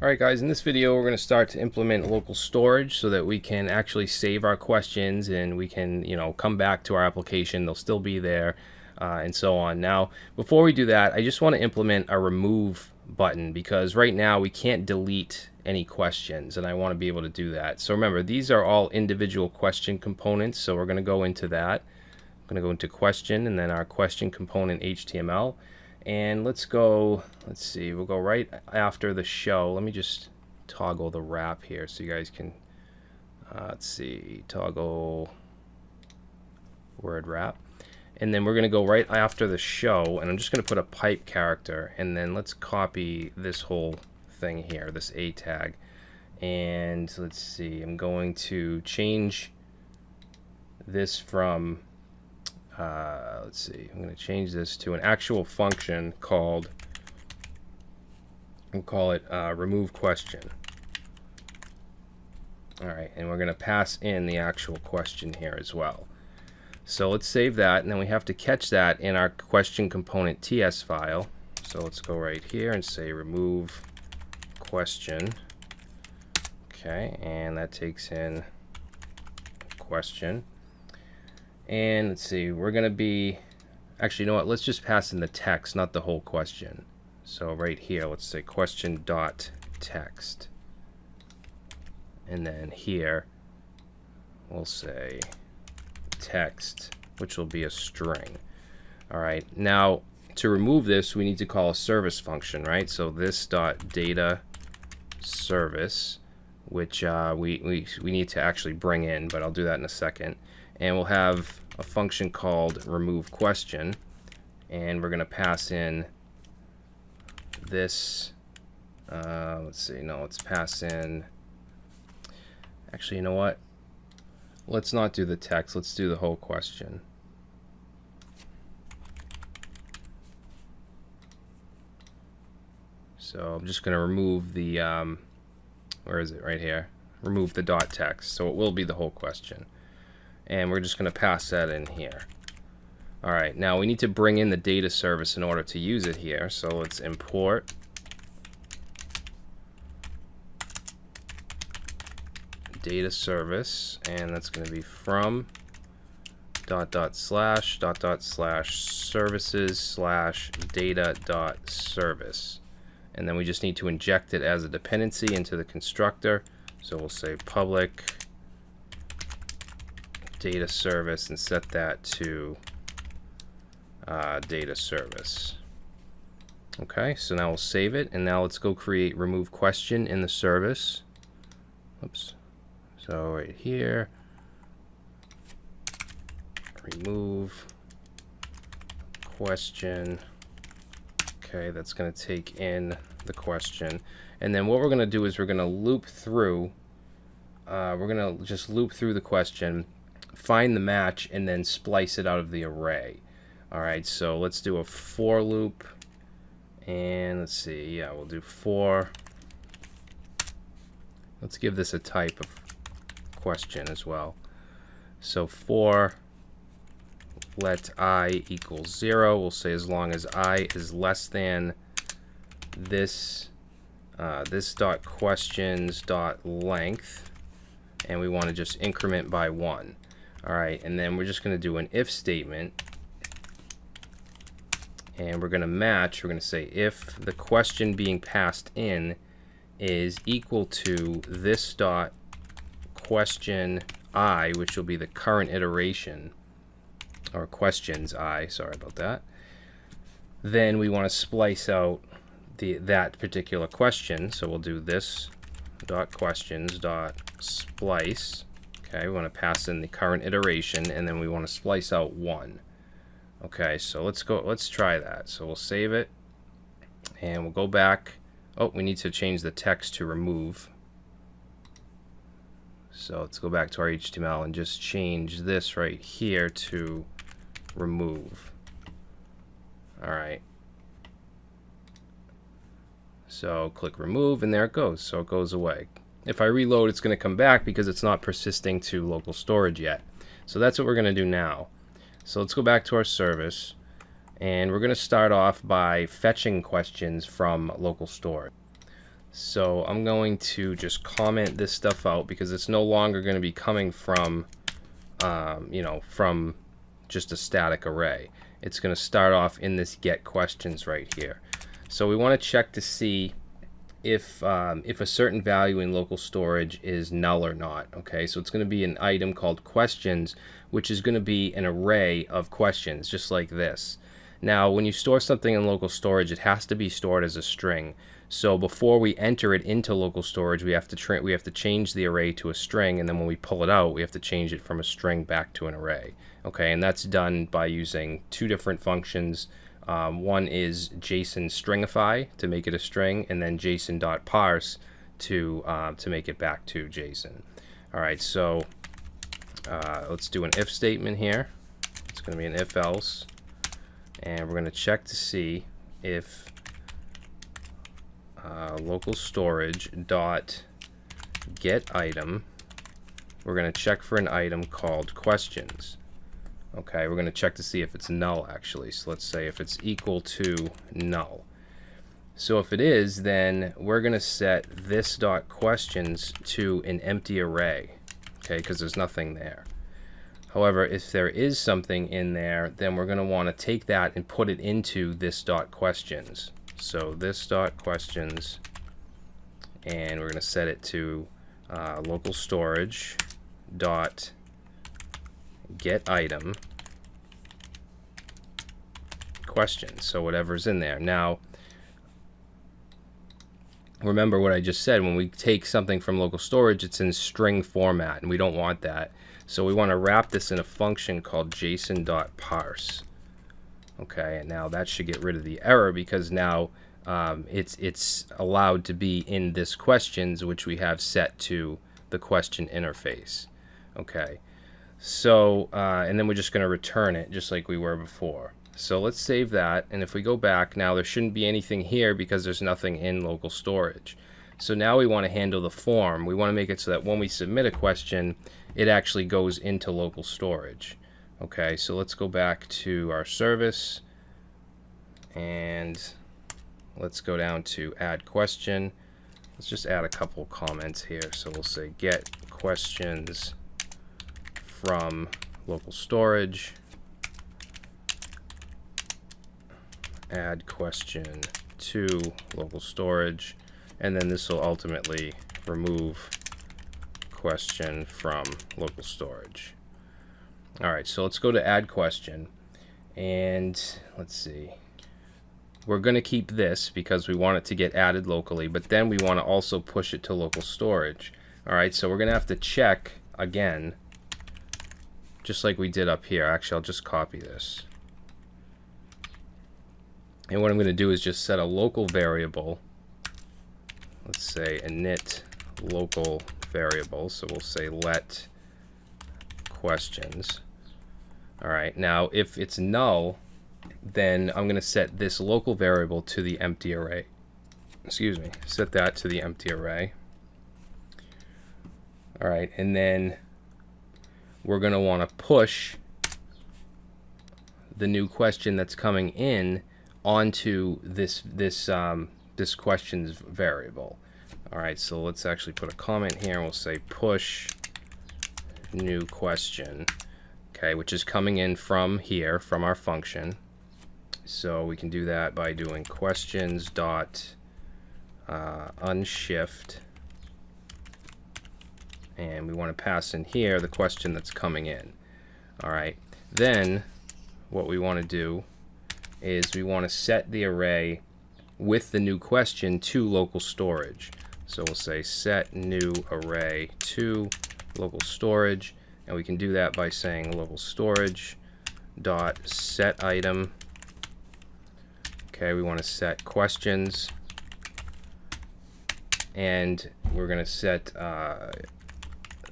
Alright guys, in this video we're going to start to implement local storage so that we can actually save our questions and we can, come back to our application. They'll still be there and so on. Now, before we do that, I just want to implement a remove button because right now we can't delete any questions and I want to be able to do that. So remember, these are all individual question components, so we're going to go into that. I'm going to go into question and then our question component HTML. And let's see, we'll go right after the show. Let me just toggle the wrap here so you guys can, let's see, toggle word wrap. And then we're going to go right after the show, and I'm just going to put a pipe character, and then let's copy this whole thing here, this A tag. And let's see, I'm going to change this from let's see, I'm going to change this to an actual function called, we'll call it remove question. Alright, and we're going to pass in the actual question here as well. So let's save that, and then we have to catch that in our question component TS file. So let's go right here and say remove question. Okay, and that takes in question. And let's see, we're going to be, actually, you know what, let's just pass in the text, not the whole question. So right here, let's say question dot text. And then here, we'll say text, which will be a string. All right, now to remove this, we need to call a service function, right? So this dot data service, which we need to actually bring in, but I'll do that in a second. And we'll have a function called remove question, and we're going to pass in this, let's see, no, let's pass in, actually, you know what, let's not do the text, let's do the whole question. So I'm just going to remove the, where is it, right here, remove the dot text, so it will be the whole question. And we're just going to pass that in here. All right, now we need to bring in the data service in order to use it here. So let's import data service, and that's going to be from // services / data.service. And then we just need to inject it as a dependency into the constructor. So we'll say public data service and set that to data service. Okay, so now we'll save it, and now let's go create remove question in the service. Oops. So right here, remove question. Okay, that's going to take in the question, and then what we're going to do is we're going to loop through. We're going to just loop through the question, find the match, and then splice it out of the array. Alright, so let's do a for loop, and let's see, yeah, we'll do for. Let's give this a type of question as well. So for let I equals 0, we'll say as long as I is less than this this dot questions dot length, and we want to just increment by 1. Alright, and then we're just going to do an if statement, and we're going to match. We're going to say if the question being passed in is equal to this dot question I, which will be the current iteration, or questions I, sorry about that, then we want to splice out that particular question. So we'll do this dot questions dot splice. Okay, we want to pass in the current iteration, and then we want to splice out 1. Okay, so let's try that. So we'll save it, and we'll go back. Oh, we need to change the text to remove. So let's go back to our HTML and just change this right here to remove. Alright. So click remove, and there it goes. So it goes away. If I reload, it's going to come back because it's not persisting to local storage yet. So that's what we're going to do now. So let's go back to our service, and we're going to start off by fetching questions from local storage. So I'm going to just comment this stuff out because it's no longer going to be coming from, from just a static array. It's going to start off in this get questions right here. So we want to check to see if a certain value in local storage is null or not. Okay, so it's going to be an item called questions, which is going to be an array of questions, just like this. Now, when you store something in local storage, it has to be stored as a string. So before we enter it into local storage, we have to change the array to a string, and then when we pull it out, we have to change it from a string back to an array. Okay, and that's done by using two different functions. One is JSON stringify to make it a string, and then JSON.parse to make it back to JSON. All right, so let's do an if statement here. It's going to be an if else, and we're going to check to see if local storage dot get item. We're going to check for an item called questions. Okay, we're going to check to see if it's null actually. So let's say if it's equal to null. So if it is, then we're going to set this dot questions to an empty array. Okay, because there's nothing there. However, if there is something in there, then we're going to want to take that and put it into this dot questions. So this dot questions, and we're going to set it to local storage dot get item questions. So whatever's in there. Now, remember what I just said. When we take something from local storage, it's in string format, and we don't want that. So we want to wrap this in a function called JSON.parse. Okay, and now that should get rid of the error because now it's allowed to be in this questions, which we have set to the question interface. Okay, so and then we're just going to return it just like we were before. So let's save that, and if we go back now, there shouldn't be anything here because there's nothing in local storage. So now we want to handle the form. We want to make it so that when we submit a question, it actually goes into local storage. Okay, so let's go back to our service, and let's go down to add question. Let's just add a couple comments here. So we'll say get questions from local storage, add question to local storage, and then this will ultimately remove question from local storage. All right, so let's go to add question, and let's see. We're going to keep this because we want it to get added locally, but then we want to also push it to local storage. All right, so we're going to have to check again, just like we did up here. Actually, I'll just copy this. And what I'm going to do is just set a local variable. Let's say init local variable. So we'll say let questions. All right, now if it's null, then I'm going to set this local variable to the empty array. Excuse me, set that to the empty array. All right, and then we're going to want to push the new question that's coming in onto this questions variable. All right, so let's actually put a comment here, and we'll say push new question. Okay, which is coming in from here, from our function. So we can do that by doing questions dot unshift, and we want to pass in here the question that's coming in. All right, then what we want to do is we want to set the array with the new question to local storage. So we'll say set new array to local storage, and we can do that by saying local storage dot set item. Okay, we want to set questions, and we're going to set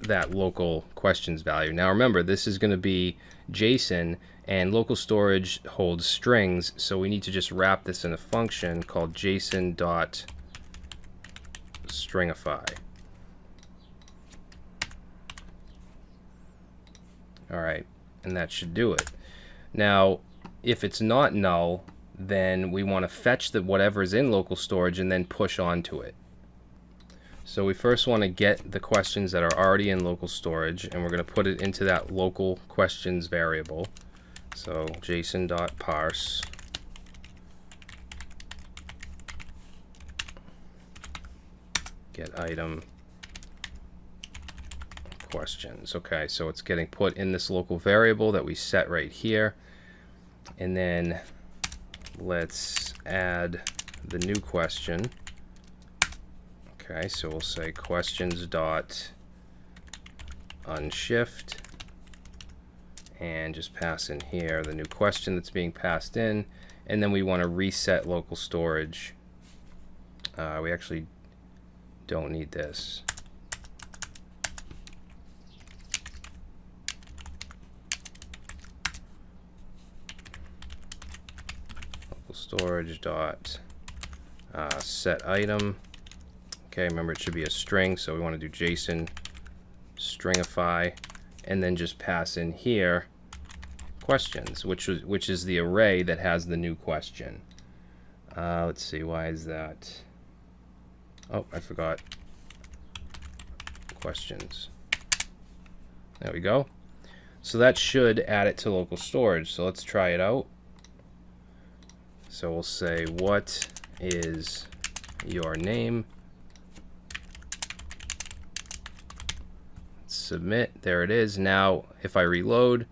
that local questions value. Now remember, this is going to be JSON, and local storage holds strings, so we need to just wrap this in a function called JSON.stringify. All right, and that should do it. Now, if it's not null, then we want to fetch whatever's in local storage and then push onto it. So we first want to get the questions that are already in local storage, and we're going to put it into that local questions variable. So json.parse get item questions. Okay, so it's getting put in this local variable that we set right here. And then let's add the new question. Okay, so we'll say questions dot unshift and just pass in here the new question that's being passed in, and then we want to reset local storage. We actually don't need this. Local storage dot set item. Okay, remember it should be a string, so we want to do JSON stringify, and then just pass in here questions, which is the array that has the new question. Let's see, why is that? Oh, I forgot questions. There we go. So that should add it to local storage. So let's try it out. So we'll say, what is your name? Submit. There it is. Now if I reload,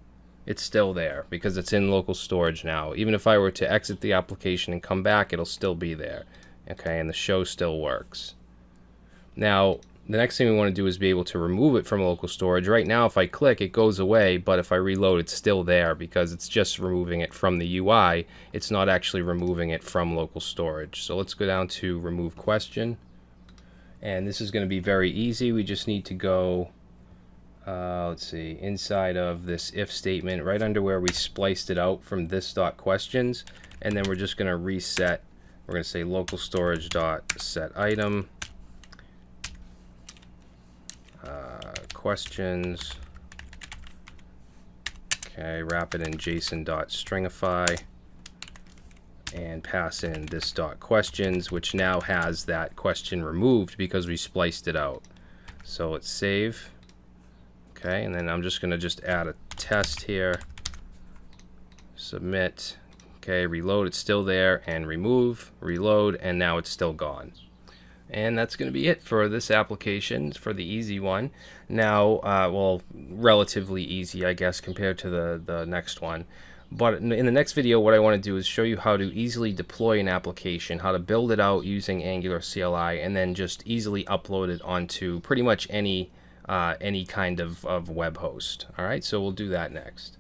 it's still there because it's in local storage now. Even if I were to exit the application and come back, it'll still be there. Okay, and the show still works. Now the next thing we want to do is be able to remove it from local storage. Right now if I click, it goes away, but if I reload, it's still there because it's just removing it from the UI. It's not actually removing it from local storage. So let's go down to remove question, and this is going to be very easy. We just need to go let's see, inside of this if statement, right under where we spliced it out from this dot questions, and then we're just going to reset. We're going to say local storage dot set item questions. Okay, wrap it in JSON dot stringify and pass in this dot questions, which now has that question removed because we spliced it out. So let's save. Okay, and then I'm just going to add a test here, submit. Okay, reload, it's still there, and remove, reload, and now it's still gone. And that's going to be it for this application, for the easy one. Now, well, relatively easy, I guess, compared to the next one. But in the next video, what I want to do is show you how to easily deploy an application, how to build it out using Angular CLI, and then just easily upload it onto pretty much any kind of web host. All right, so we'll do that next.